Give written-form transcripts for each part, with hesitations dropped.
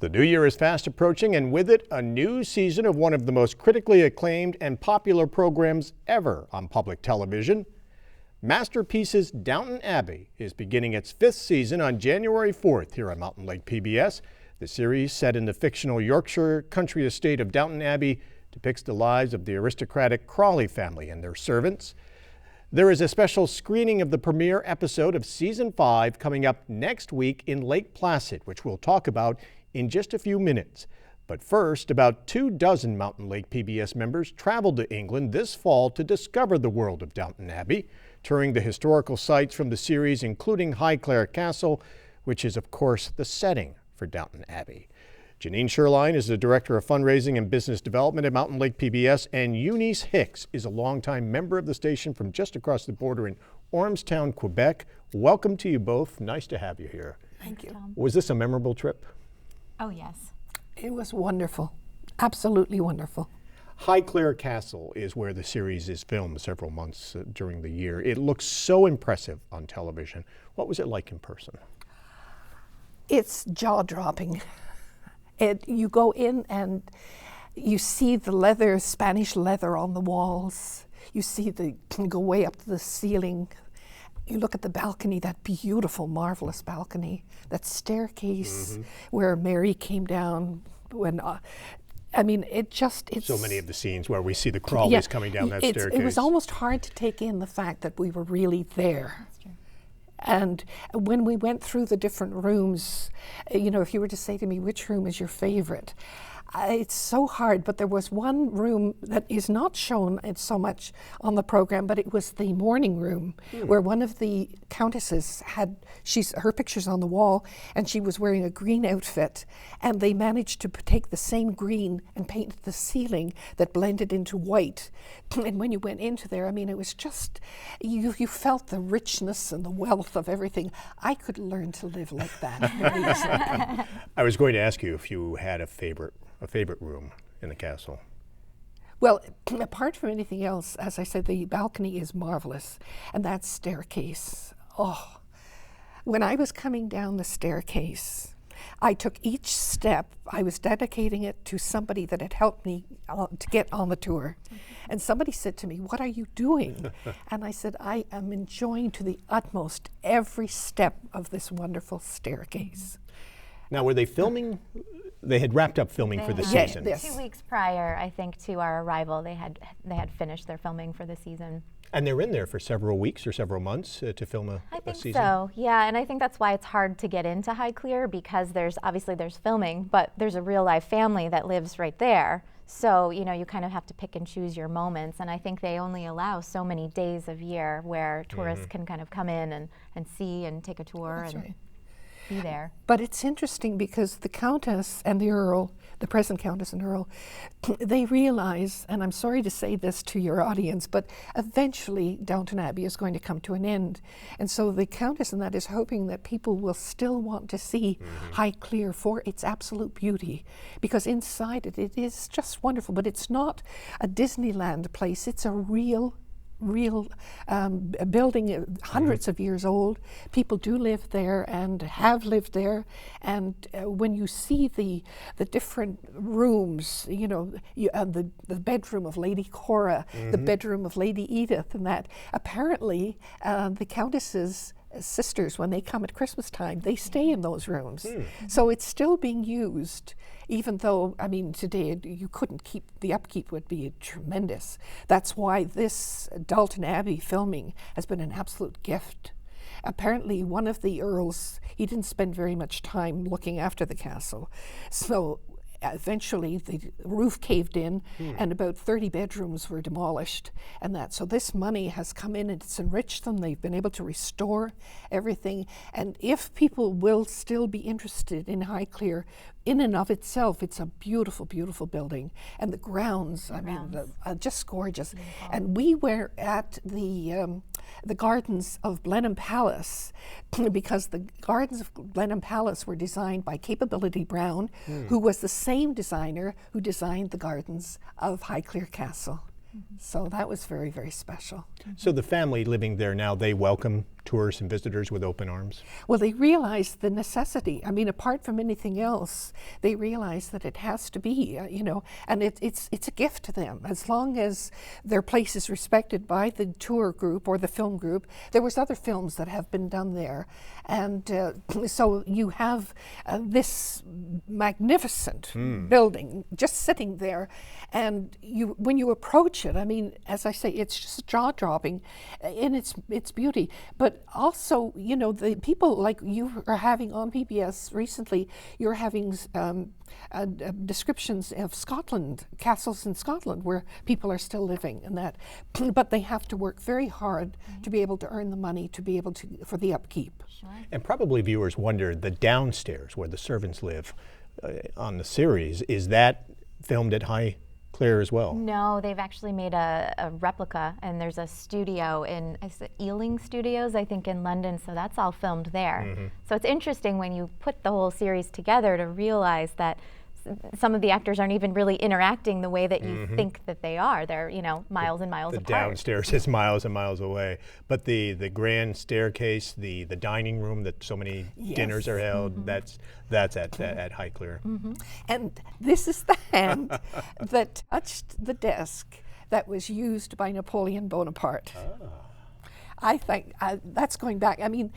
The new year is fast approaching, and with it, a new season of one of the most critically acclaimed and popular programs ever on public television. Masterpiece's Downton Abbey is beginning its 5th season on January 4th here on Mountain Lake PBS. The series, set in the fictional Yorkshire country estate of Downton Abbey, depicts the lives of the aristocratic Crawley family and their servants. There is a special screening of the premiere episode of Season 5 coming up next week in Lake Placid, which we'll talk about in just a few minutes. But first, about 24 Mountain Lake PBS members traveled to England this fall to discover the world of Downton Abbey, touring the historical sites from the series, including Highclere Castle, which is, of course, the setting for Downton Abbey. Janine Sherline is the Director of Fundraising and Business Development at Mountain Lake PBS, and Eunice Hicks is a longtime member of the station from just across the border in Ormstown, Quebec. Welcome to you both. Nice to have you here. Thank you. Was this a memorable trip? Oh, yes. It was wonderful. Absolutely wonderful. Highclere Castle is where the series is filmed several months during the year. It looks so impressive on television. What was it like in person? It's jaw-dropping. You go in and you see the leather, Spanish leather on the walls. You go way up to the ceiling. You look at the balcony, that beautiful, marvelous balcony, that staircase where Mary came down when, it's... So many of the scenes where we see the Crawleys coming down that staircase. It was almost hard to take in the fact that we were really there. That's true. And when we went through the different rooms, if you were to say to me, which room is your favorite? It's so hard, but there was one room that is not shown so much on the program, but it was the morning room where one of the countesses had, her picture's on the wall, and she was wearing a green outfit, and they managed to take the same green and paint the ceiling that blended into white. And when you went into there, it was just, you felt the richness and the wealth of everything. I could learn to live like that very easily. I was going to ask you if you had a favorite room in the castle. Well, apart from anything else, as I said, the balcony is marvelous. And that staircase, when I was coming down the staircase, I took each step, I was dedicating it to somebody that had helped me to get on the tour. And somebody said to me, "What are you doing?" And I said, "I am enjoying to the utmost every step of this wonderful staircase." Now, were they filming? They had wrapped up filming for the season. Yes. 2 weeks prior, I think, to our arrival, they had finished their filming for the season. And they're in there for several weeks or several months to film a season? I think so, yeah, and I think that's why it's hard to get into Highclere, because there's filming, but there's a real life family that lives right there. So, you kind of have to pick and choose your moments, and I think they only allow so many days of year where tourists can kind of come in and see and take a tour. That's right. Be there. But it's interesting because the Countess and the Earl, the present Countess and Earl, they realize, and I'm sorry to say this to your audience, but eventually Downton Abbey is going to come to an end. And so the Countess and that is hoping that people will still want to see Highclere for its absolute beauty, because inside it is just wonderful, but it's not a Disneyland place, it's a real building, hundreds of years old. People do live there and have lived there, and when you see the different rooms, the bedroom of Lady Cora, the bedroom of Lady Edith, and that apparently the Countess's sisters, when they come at Christmas time, they stay in those rooms. So it's still being used, even though, today you couldn't keep, the upkeep would be tremendous. That's why this Downton Abbey filming has been an absolute gift. Apparently one of the earls, he didn't spend very much time looking after the castle. So eventually the roof caved in and about 30 bedrooms were demolished and that. So this money has come in and it's enriched them. They've been able to restore everything. And if people will still be interested in Highclere, in and of itself, it's a beautiful, beautiful building. And the grounds, just gorgeous. And we were at the gardens of Blenheim Palace because the gardens of Blenheim Palace were designed by Capability Brown, who was the same designer who designed the gardens of Highclere Castle. So that was very, very special. So the family living there now, they welcome tourists and visitors with open arms? Well, they realize the necessity. I mean, apart from anything else, they realize that it has to be, and it's a gift to them. As long as their place is respected by the tour group or the film group. There was other films that have been done there. And so you have this magnificent building just sitting there. And when you approach it, I mean, as I say, it's just jaw-dropping in its beauty. But also, the people like you are having on PBS recently, you're having descriptions of Scotland, castles in Scotland where people are still living and that. But they have to work very hard to be able to earn the money to be able to, for the upkeep. Sure. And probably viewers wonder, the downstairs where the servants live on the series, is that filmed at Highclere as well? No, they've actually made a replica, and there's a studio in Ealing Studios, I think, in London, so that's all filmed there. So it's interesting when you put the whole series together to realize that some of the actors aren't even really interacting the way that you think that they are. They're, miles and miles apart. The downstairs is miles and miles away. But the grand staircase, the dining room that so many dinners are held, that's at Highclere. And this is the hand that touched the desk that was used by Napoleon Bonaparte. I think that's going back. I mean,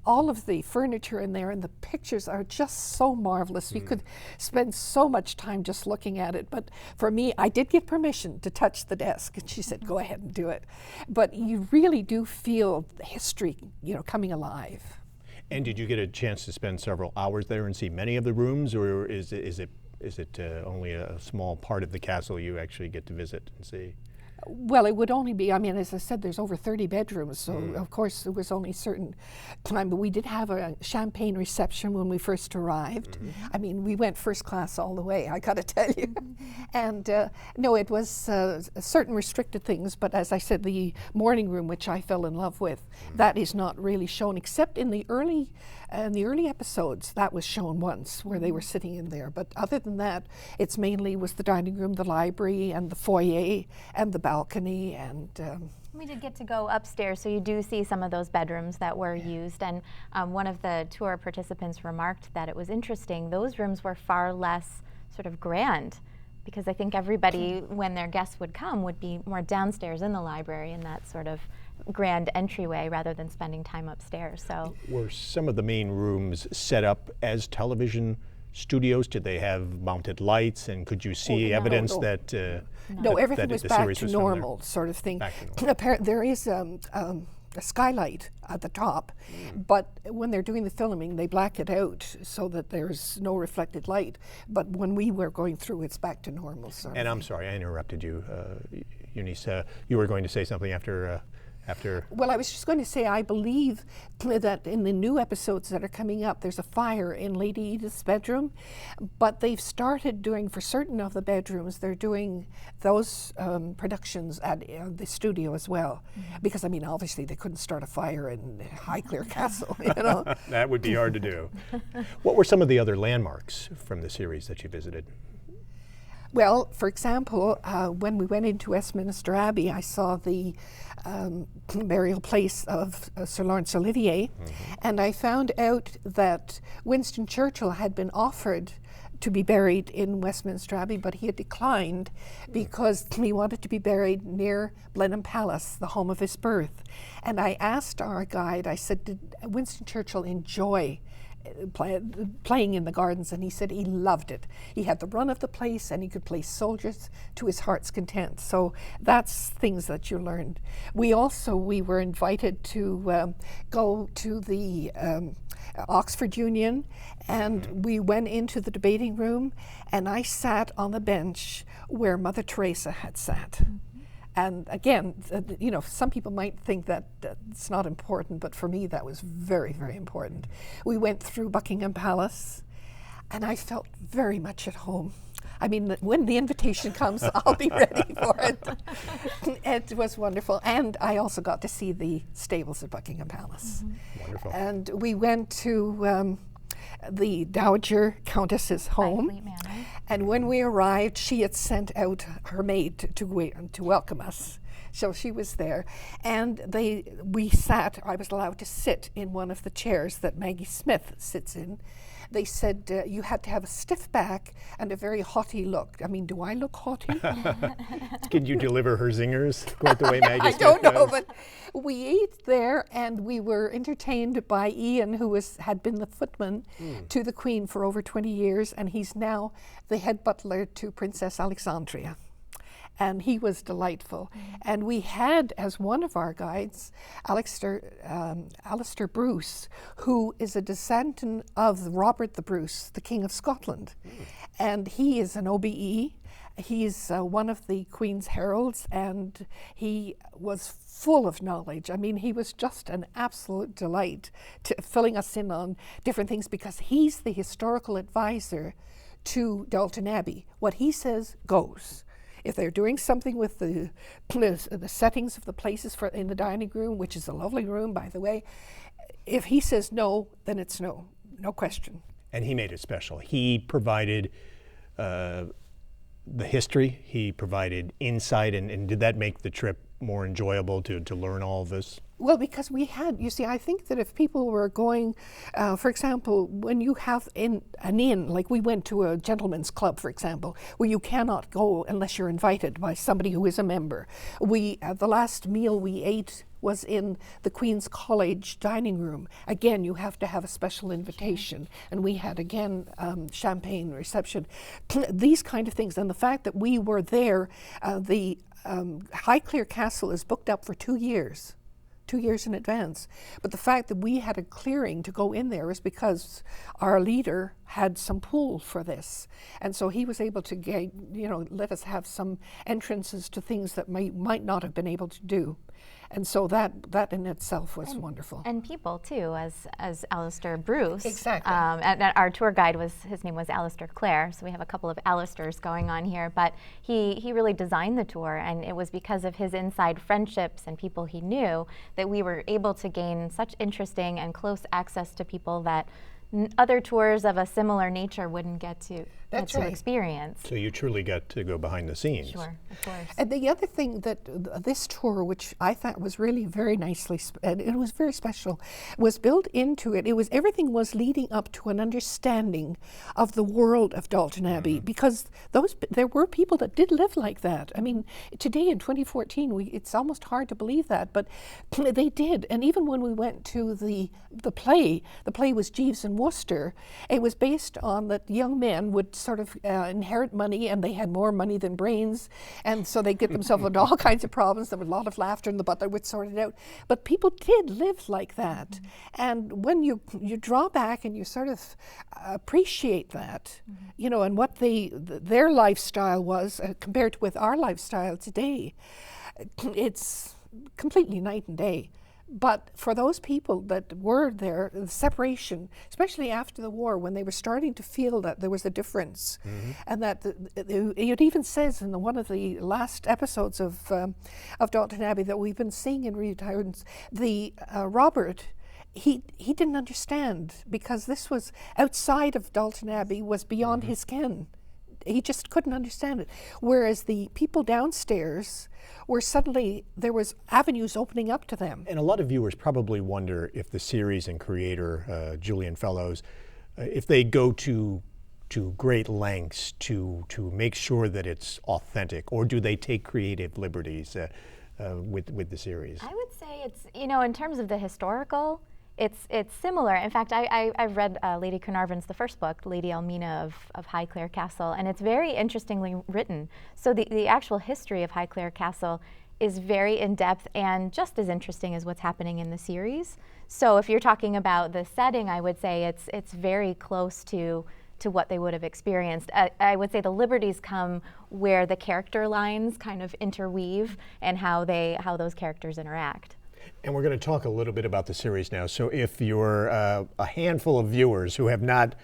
all of the furniture in there and the pictures are just so marvelous. You could spend so much time just looking at it. But for me, I did get permission to touch the desk, and she said, go ahead and do it. But you really do feel the history, coming alive. And did you get a chance to spend several hours there and see many of the rooms, or is it only a small part of the castle you actually get to visit and see? Well, it would only be, I mean, as I said, there's over 30 bedrooms, so of course there was only a certain time, but we did have a champagne reception when we first arrived. I mean, we went first class all the way, I gotta tell you. And no, it was certain restricted things, but as I said, the morning room, which I fell in love with, that is not really shown, except in the early episodes, that was shown once, where they were sitting in there. But other than that, it's mainly was the dining room, the library, and the foyer, and the balcony, and we did get to go upstairs, so you do see some of those bedrooms that were used. And one of the tour participants remarked that it was interesting, those rooms were far less sort of grand, because I think everybody, when their guests would come, would be more downstairs in the library in that sort of grand entryway rather than spending time upstairs. So were some of the main rooms set up as television studios? Did they have mounted lights, and could you see evidence that no, everything was back to was normal sort of thing. There is a skylight at the top, but when they're doing the filming, they black it out so that there's no reflected light. But when we were going through, it's back to normal. And I'm sorry, I interrupted you, Eunice. You were going to say something after. Well, I was just going to say, I believe that in the new episodes that are coming up, there's a fire in Lady Edith's bedroom, but they've started doing, for certain of the bedrooms, they're doing those productions at the studio as well. Because, I mean, obviously they couldn't start a fire in Highclere Castle, That would be hard to do. What were some of the other landmarks from the series that you visited? Well, for example, when we went into Westminster Abbey, I saw the burial place of Sir Laurence Olivier, and I found out that Winston Churchill had been offered to be buried in Westminster Abbey, but he had declined because he wanted to be buried near Blenheim Palace, the home of his birth. And I asked our guide, I said, did Winston Churchill enjoy playing in the gardens? And he said he loved it. He had the run of the place, and he could play soldiers to his heart's content. So that's things that you learned. We were invited to go to the Oxford Union, and we went into the debating room, and I sat on the bench where Mother Teresa had sat. And again, some people might think that it's not important, but for me that was very, very important. We went through Buckingham Palace, and I felt very much at home. I mean, when the invitation comes, I'll be ready for it. It was wonderful. And I also got to see the stables at Buckingham Palace. Wonderful. And we went to the Dowager Countess's home. And when we arrived, she had sent out her maid to welcome us. So she was there, and we sat. I was allowed to sit in one of the chairs that Maggie Smith sits in. They said you had to have a stiff back and a very haughty look. I mean, do I look haughty? Could you deliver her zingers quite the way Maggie I Smith don't know, does? but we ate there, and we were entertained by Ian, who had been the footman to the Queen for over 20 years, and he's now the head butler to Princess Alexandria. And he was delightful. And we had as one of our guides, Alistair Bruce, who is a descendant of Robert the Bruce, the King of Scotland. And he is an OBE. He's one of the Queen's heralds, and he was full of knowledge. I mean, he was just an absolute delight to filling us in on different things, because he's the historical advisor to Downton Abbey. What he says goes. If they're doing something with the settings of the places in the dining room, which is a lovely room, by the way, if he says no, then it's no question. And he made it special. He provided the history, he provided insight, and did that make the trip more enjoyable to learn all of this? Well, because we had, you see, I think that if people were going, for example, when you have an inn, like we went to a gentleman's club, for example, where you cannot go unless you're invited by somebody who is a member. The last meal we ate was in the Queen's College dining room. Again, you have to have a special invitation. And we had, again, champagne reception. These kind of things. And the fact that we were there, the Highclere Castle is booked up for 2 years. 2 years in advance. But the fact that we had a clearing to go in there is because our leader had some pull for this. And so he was able to let us have some entrances to things that might not have been able to do. And so that in itself was wonderful. And people too, as Alistair Bruce. Exactly. And our tour guide his name was Alistair Clare, so we have a couple of Alistairs going on here. But he really designed the tour, and it was because of his inside friendships and people he knew that we were able to gain such interesting and close access to people that other tours of a similar nature wouldn't get to experience. So you truly got to go behind the scenes. Sure, of course. And the other thing that this tour, which I thought was really very nicely, and it was very special, was built into it. Everything was leading up to an understanding of the world of Downton Abbey, because there were people that did live like that. I mean, today in 2014, it's almost hard to believe that, but they did. And even when we went to the play was Jeeves and Wooster. It was based on that young men would sort of inherit money, and they had more money than brains, and so they get themselves into all kinds of problems. There was a lot of laughter, and the butler would sort it out. But people did live like that, and when you draw back and you sort of appreciate that, and what their lifestyle was compared with our lifestyle today, it's completely night and day. But for those people that were there, the separation, especially after the war, when they were starting to feel that there was a difference, and that it even says in one of the last episodes of Downton Abbey that we've been seeing in retirements, Robert, he didn't understand, because this was outside of Downton Abbey, was beyond his ken. He just couldn't understand it. Whereas the people downstairs were suddenly, there was avenues opening up to them. And a lot of viewers probably wonder if the series and creator, Julian Fellowes, if they go to great lengths to make sure that it's authentic, or do they take creative liberties with the series? I would say it's, in terms of the historical, it's similar. In fact, I've read Lady Carnarvon's, the first book, Lady Elmina of Highclere Castle, and it's very interestingly written. So the actual history of Highclere Castle is very in-depth and just as interesting as what's happening in the series. So if you're talking about the setting, I would say it's very close to what they would have experienced. I would say the liberties come where the character lines kind of interweave and how those characters interact. And we're going to talk a little bit about the series now. So if you're a handful of viewers who have not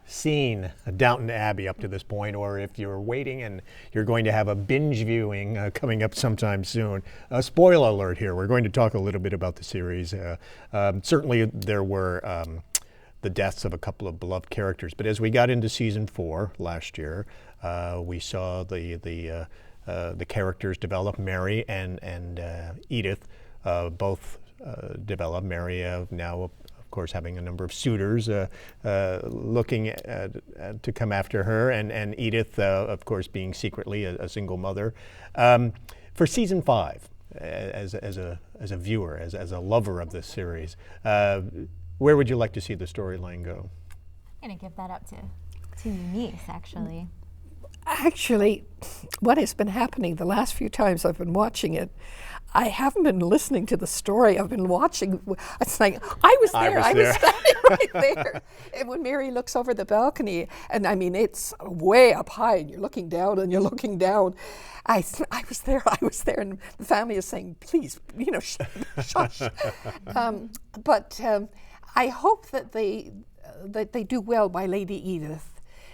seen Downton Abbey up to this point, or if you're waiting and you're going to have a binge viewing coming up sometime soon, spoiler alert here, we're going to talk a little bit about the series. Certainly there were the deaths of a couple of beloved characters. But as we got into season 4 last year, we saw the characters develop. Mary and Edith both develop. Mary now, of course, having a number of suitors looking to come after her, and Edith, of course, being secretly a single mother. For season 5, as a viewer, as a lover of this series, where would you like to see the storyline go? I'm going to give that up to your niece, actually. Actually, what has been happening the last few times I've been watching it, I haven't been listening to the story. I've been watching. It's like, I was standing right there. And when Mary looks over the balcony, and I mean, it's way up high, and you're looking down, and you're looking down. I was there, and the family is saying, please, shush. But I hope that they do well by Lady Edith,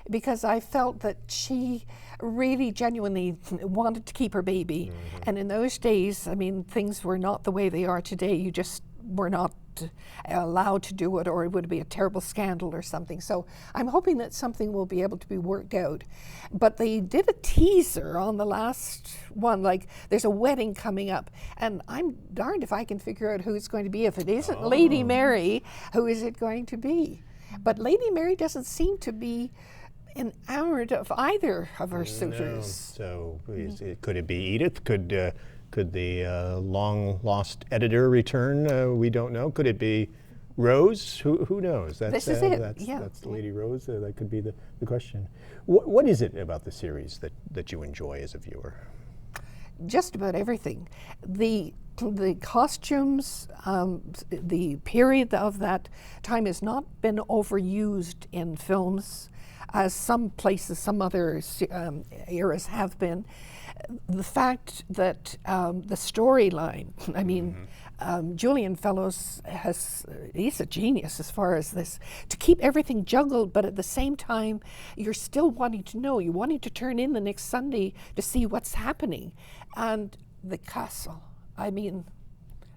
because I felt that she really genuinely wanted to keep her baby. Mm-hmm. And in those days, I mean, things were not the way they are today. You just were not allowed to do it, or it would be a terrible scandal or something. So I'm hoping that something will be able to be worked out. But they did a teaser on the last one, like there's a wedding coming up, and I'm darned if I can figure out who it's going to be. If it isn't Lady Mary, who is it going to be? But Lady Mary doesn't seem to be enamored of either of her suitors. No. So could it be Edith? Could the long-lost editor return? We don't know. Could it be Rose? Who knows? This is it. That's Lady Rose. That could be the question. What is it about the series that you enjoy as a viewer? Just about everything. The costumes, the period of that time has not been overused in films, as some places, some other eras have been. The fact that the storyline, I mean, Julian Fellows he's a genius as far as this, to keep everything juggled, but at the same time, you're still wanting to know. You're wanting to turn in the next Sunday to see what's happening. And the castle, I mean,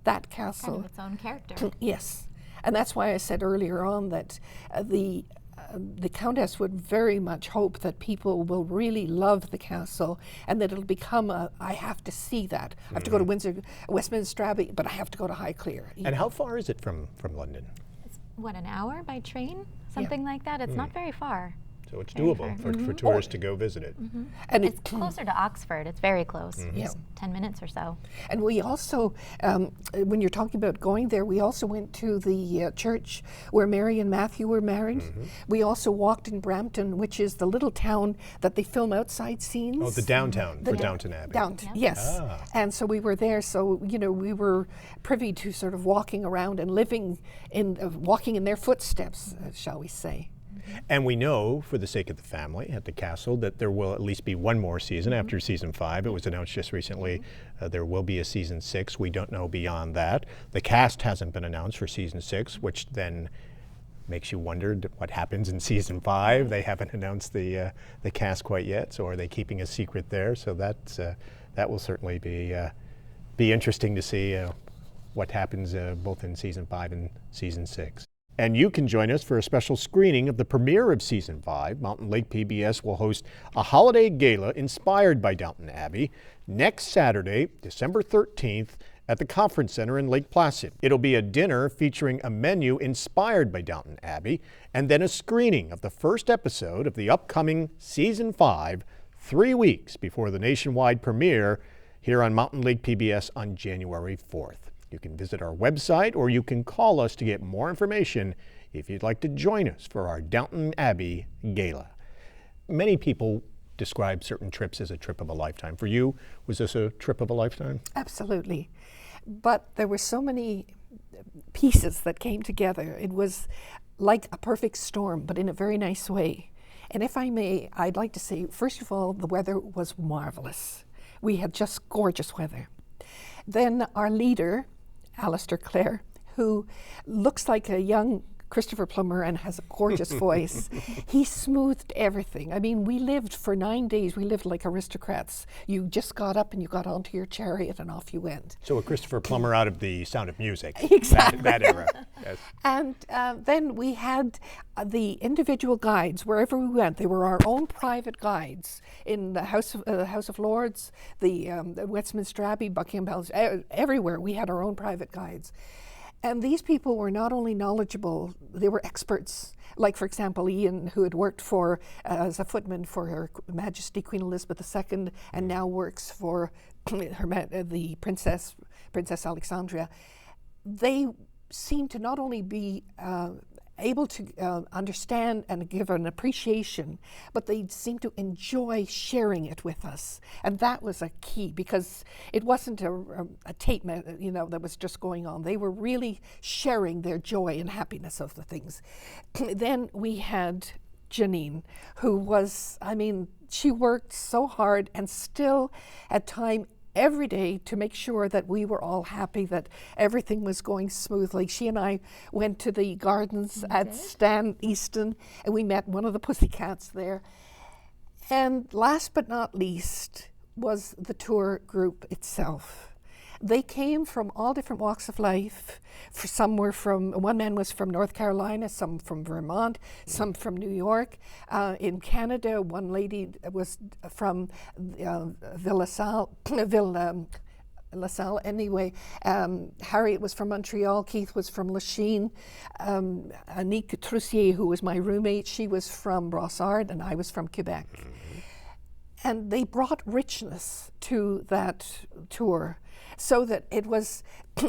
that castle. Kind of its own character. Yes. And that's why I said earlier on that the Countess would very much hope that people will really love the castle, and that it'll become I have to see that. I have to go to Westminster Abbey, but I have to go to Highclere. And how far is it from London? It's, an hour by train? Something like that? It's not very far. So it's doable for tourists to go visit it. Mm-hmm. And it's closer to Oxford. It's very close. Mm-hmm. Yeah. 10 minutes or so. And we also, when you're talking about going there, we also went to the church where Mary and Matthew were married. Mm-hmm. We also walked in Brampton, which is the little town that they film outside scenes. Oh, the downtown for Downton Abbey. Downton, yes. Ah. And so we were there, so we were privy to sort of walking around and walking in their footsteps, shall we say. And we know, for the sake of the family at the castle, that there will at least be one more season after season 5. It was announced just recently there will be a season 6. We don't know beyond that. The cast hasn't been announced for season 6, which then makes you wonder what happens in season 5. They haven't announced the cast quite yet, so are they keeping a secret there? So that will certainly be interesting to see what happens both in season 5 and season 6. And you can join us for a special screening of the premiere of Season 5. Mountain Lake PBS will host a holiday gala inspired by Downton Abbey next Saturday, December 13th, at the Conference Center in Lake Placid. It'll be a dinner featuring a menu inspired by Downton Abbey, and then a screening of the first episode of the upcoming Season 5, 3 weeks before the nationwide premiere here on Mountain Lake PBS on January 4th. You can visit our website, or you can call us to get more information if you'd like to join us for our Downton Abbey Gala. Many people describe certain trips as a trip of a lifetime. For you, was this a trip of a lifetime? Absolutely. But there were so many pieces that came together. It was like a perfect storm, but in a very nice way. And if I may, I'd like to say, first of all, the weather was marvelous. We had just gorgeous weather. Then our leader, Alistair Clare, who looks like a young Christopher Plummer and has a gorgeous voice. He smoothed everything. I mean, we lived for 9 days. We lived like aristocrats. You just got up and you got onto your chariot and off you went. So a Christopher Plummer out of The Sound of Music. Exactly. That era. Yes. And then we had the individual guides wherever we went. They were our own private guides in the House of Lords, the Westminster Abbey, Buckingham Palace, everywhere. We had our own private guides. And these people were not only knowledgeable, they were experts. Like, for example, Ian, who had worked for as a footman for Her Majesty Queen Elizabeth II, and now works for the Princess Alexandria. They seemed to not only be able to understand and give an appreciation, but they seemed to enjoy sharing it with us. And that was a key, because it wasn't a tape, that was just going on. They were really sharing their joy and happiness of the things. Then we had Janine, who was, she worked so hard and still at time every day to make sure that we were all happy, that everything was going smoothly. She and I went to the gardens at Stan Easton, and we met one of the pussycats there. And last but not least was the tour group itself. They came from all different walks of life. One man was from North Carolina, some from Vermont, some from New York. In Canada, one lady was from LaSalle anyway. Harriet was from Montreal, Keith was from Lachine. Annick Troussier, who was my roommate, she was from Brossard, and I was from Quebec. And they brought richness to that tour, so that it was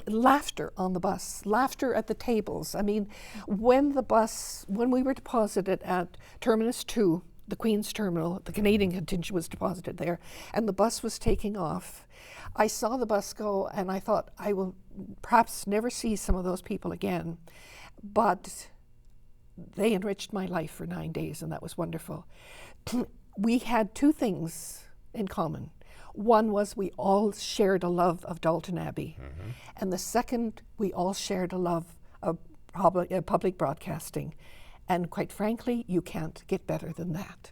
laughter on the bus, laughter at the tables. When we were deposited at Terminus 2, the Queen's Terminal, the Canadian contingent was deposited there, and the bus was taking off, I saw the bus go, and I thought, I will perhaps never see some of those people again. But they enriched my life for 9 days, and that was wonderful. We had two things in common. One was we all shared a love of Downton Abbey. And the second, we all shared a love of public broadcasting. And quite frankly, you can't get better than that.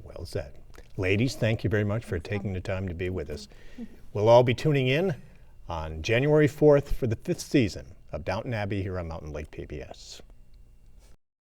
Well said. Ladies, thank you very much for taking the time to be with us. We'll all be tuning in on January 4th for the 5th season of Downton Abbey here on Mountain Lake PBS.